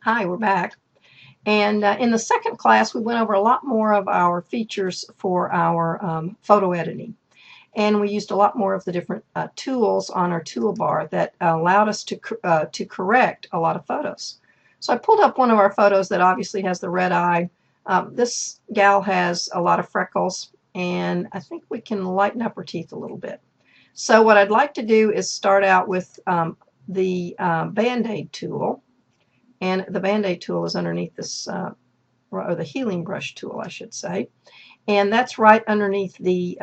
Hi, we're back. And in the second class, we went over a lot more of our features for our photo editing. And we used a lot more of the different tools on our toolbar that allowed us to correct a lot of photos. So I pulled up one of our photos that obviously has the red eye. This gal has a lot of freckles, and I think we can lighten up her teeth a little bit. So what I'd like to do is start out with the Band-Aid tool. And the Band-Aid tool is underneath this, or the healing brush tool, I should say. And that's right underneath the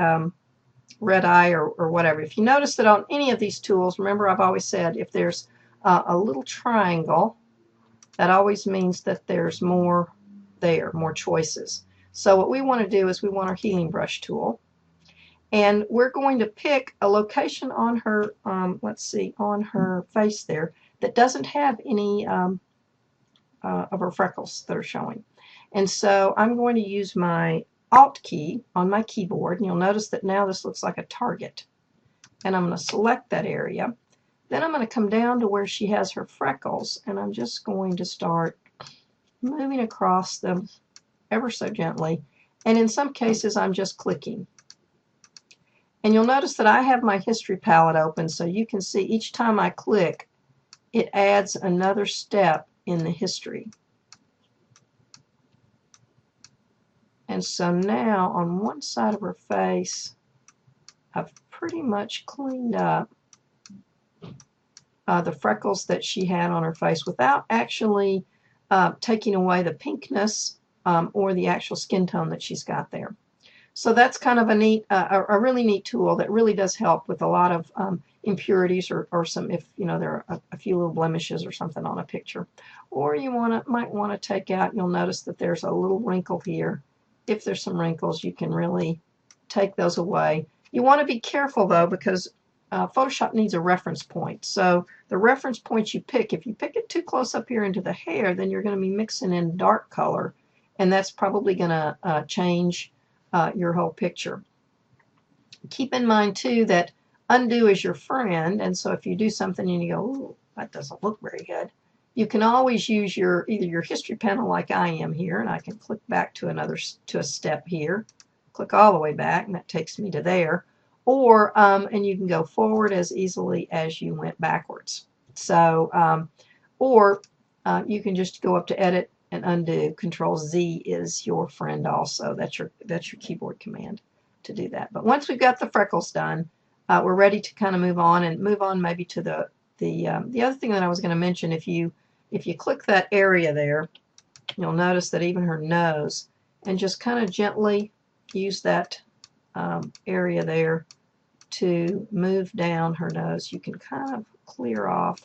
red eye or whatever. If you notice that on any of these tools, remember I've always said if there's a little triangle, that always means that there's more there, more choices. So what we want to do is we want our healing brush tool. And we're going to pick a location on her, let's see, on her face there that doesn't have any of her freckles that are showing. And so I'm going to use my Alt key on my keyboard, and you'll notice that now this looks like a target. And I'm going to select that area. Then I'm going to come down to where she has her freckles, and I'm just going to start moving across them ever so gently. And in some cases, I'm just clicking. And you'll notice that I have my history palette open, so you can see each time I click, it adds another step in the history. And so now on one side of her face, I've pretty much cleaned up the freckles that she had on her face without actually taking away the pinkness or the actual skin tone that she's got there. So that's kind of a neat, a really neat tool that really does help with a lot of impurities or some, if you know there are a few little blemishes or something on a picture, or you might want to take out. You'll notice that there's a little wrinkle here. If there's some wrinkles, you can really take those away. You want to be careful though, because Photoshop needs a reference point. So the reference point you pick, if you pick it too close up here into the hair, then you're going to be mixing in dark color, and that's probably going to change your whole picture. Keep in mind too that undo is your friend, and so if you do something and you go, ooh, that doesn't look very good, you can always use either your history panel like I am here, and I can click back to a step here, click all the way back, and that takes me to there, or and you can go forward as easily as you went backwards. So or you can just go up to edit and undo. Control Z is your friend also. That's your keyboard command to do that. But once we've got the freckles done, we're ready to kind of move on maybe to the other thing that I was going to mention. If you click that area there, you'll notice that even her nose, and just kind of gently use that area there to move down her nose. You can kind of clear off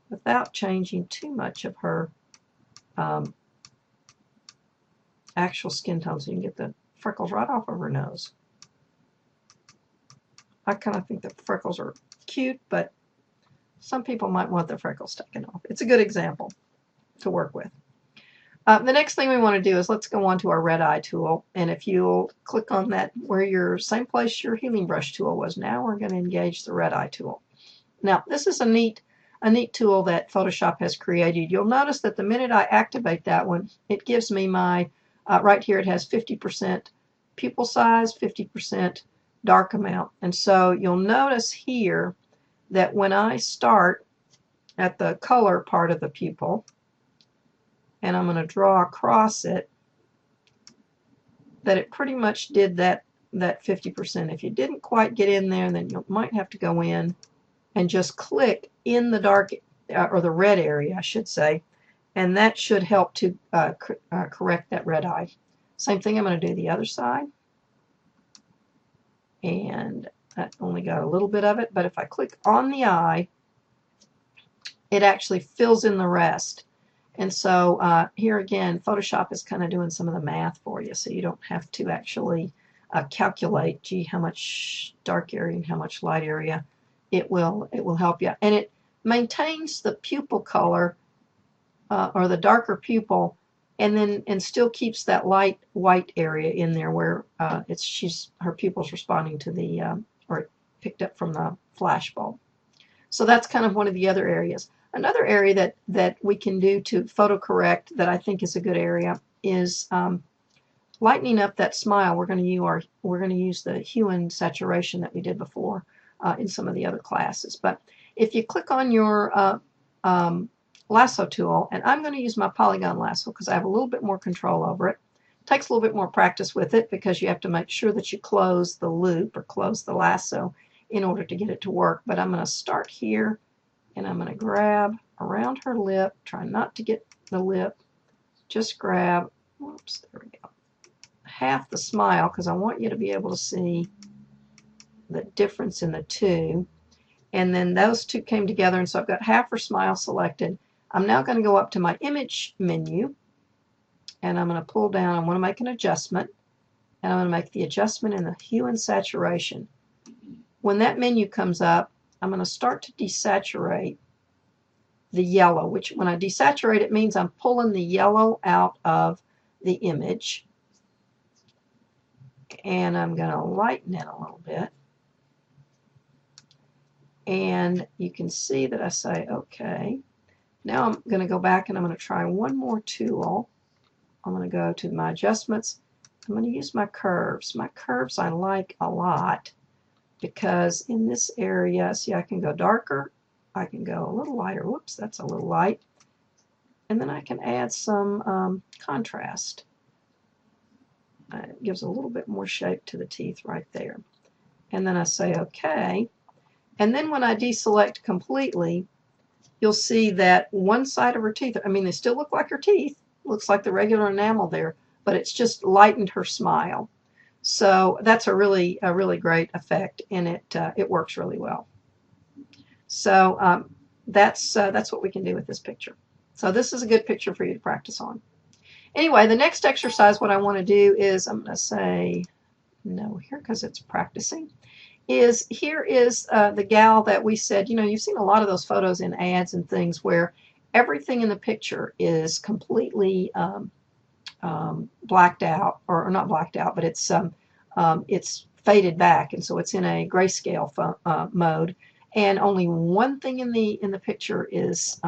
without changing too much of her actual skin tone, so you can get the freckles right off of her nose. I kind of think the freckles are cute, but some people might want their freckles taken off. It's a good example to work with. The next thing we want to do is let's go on to our red eye tool, and if you'll click on that where your same place your healing brush tool was, now we're going to engage the red eye tool. Now this is a neat tool that Photoshop has created. You'll notice that the minute I activate that one, it gives me my right here it has 50% pupil size, 50% dark amount. And so you'll notice here that when I start at the color part of the pupil, and I'm going to draw across it, that it pretty much did that 50%. If you didn't quite get in there, then you might have to go in and just click in the dark or the red area, I should say, and that should help to correct that red eye. Same thing, I'm going to do the other side, and that only got a little bit of it, but if I click on the eye, it actually fills in the rest. And so here again, Photoshop is kind of doing some of the math for you, so you don't have to actually calculate, gee, how much dark area and how much light area. It will help you, and it maintains the pupil color or the darker pupil, and still keeps that light white area in there where her pupil's responding to the or picked up from the flash bulb. So that's kind of one of the other areas. Another area that we can do to photo correct that I think is a good area is lightening up that smile. We're going to use the hue and saturation that we did before in some of the other classes. But if you click on your lasso tool, and I'm going to use my polygon lasso because I have a little bit more control over it. It takes a little bit more practice with it because you have to make sure that you close the loop or close the lasso in order to get it to work. But I'm going to start here, and I'm going to grab around her lip. Try not to get the lip. Just grab, whoops, there we go, half the smile, because I want you to be able to see the difference in the two. And then those two came together, and so I've got half her smile selected. I'm now going to go up to my image menu, and I'm going to pull down. I want to make an adjustment, and I'm going to make the adjustment in the hue and saturation. When that menu comes up, I'm going to start to desaturate the yellow, which when I desaturate it means I'm pulling the yellow out of the image. And I'm going to lighten it a little bit. And you can see that I say, okay. Now I'm going to go back and I'm going to try one more tool. I'm going to go to my adjustments. I'm going to use my curves. My curves I like a lot because in this area, see, I can go darker. I can go a little lighter. Whoops, that's a little light. And then I can add some contrast. It gives a little bit more shape to the teeth right there. And then I say OK. And then when I deselect completely, you'll see that one side of her teeth, I mean, they still look like her teeth, looks like the regular enamel there, but it's just lightened her smile. So that's a really great effect, and it works really well. So that's what we can do with this picture. So this is a good picture for you to practice on. Anyway, the next exercise, what I want to do is, I'm going to say no here because it's practicing, is here is the gal that we said, you know, you've seen a lot of those photos in ads and things where everything in the picture is completely blacked out, or not blacked out, but it's faded back, and so it's in a grayscale mode, and only one thing in the picture is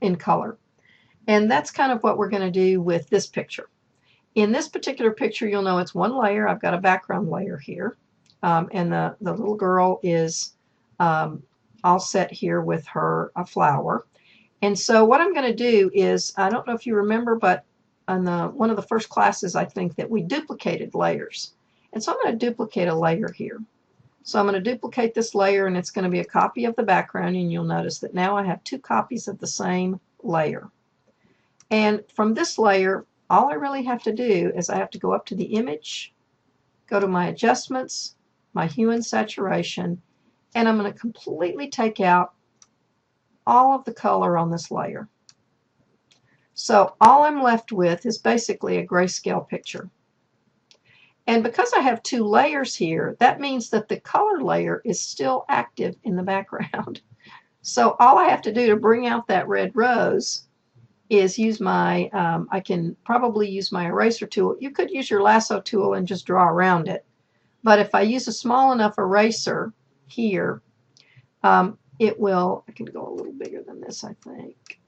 in color. And that's kind of what we're going to do with this picture. In this particular picture, you'll know it's one layer. I've got a background layer here. And the little girl is all set here with her flower. And so what I'm going to do is, I don't know if you remember, but on one of the first classes, I think that we duplicated layers. And so I'm going to duplicate a layer here. So I'm going to duplicate this layer, and it's going to be a copy of the background, and you'll notice that now I have two copies of the same layer. And from this layer, all I really have to do is I have to go up to the image, go to my adjustments, my hue and saturation, and I'm going to completely take out all of the color on this layer. So all I'm left with is basically a grayscale picture. And because I have two layers here, that means that the color layer is still active in the background. So all I have to do to bring out that red rose is use my, I can probably use my eraser tool. You could use your lasso tool and just draw around it. But if I use a small enough eraser here, it will, I can go a little bigger than this, I think.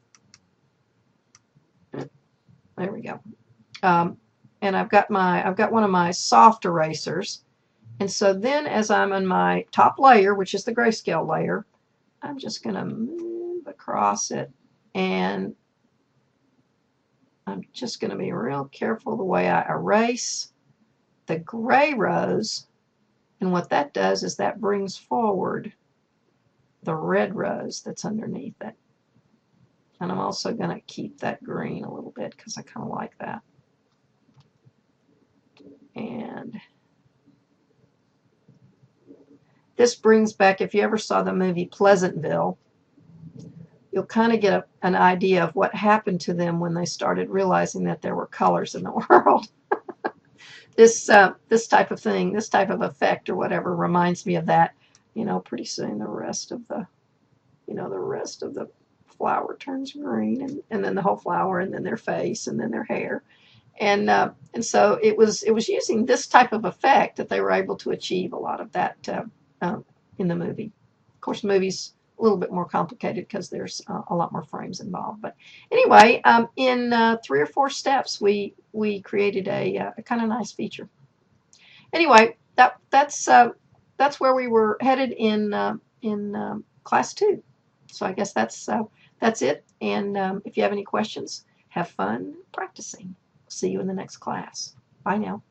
There we go. And I've got one of my soft erasers. And so then as I'm on my top layer, which is the grayscale layer, I'm just going to move across it, and I'm just going to be real careful the way I erase the gray rose. And what that does is that brings forward the red rose that's underneath it. And I'm also going to keep that green a little bit because I kind of like that. And this brings back, if you ever saw the movie Pleasantville, you'll kind of get an idea of what happened to them when they started realizing that there were colors in the world. This type of thing, this type of effect or whatever reminds me of that. You know, pretty soon the rest of the, the rest of the flower turns green, and then the whole flower, and then their face, and then their hair. And so it was using this type of effect that they were able to achieve a lot of that in the movie. Of course, movies a little bit more complicated because there's a lot more frames involved. But anyway, in 3 or 4 steps, we created a kind of nice feature. Anyway, that's where we were headed in class 2. So I guess that's it. And if you have any questions, have fun practicing. See you in the next class. Bye now.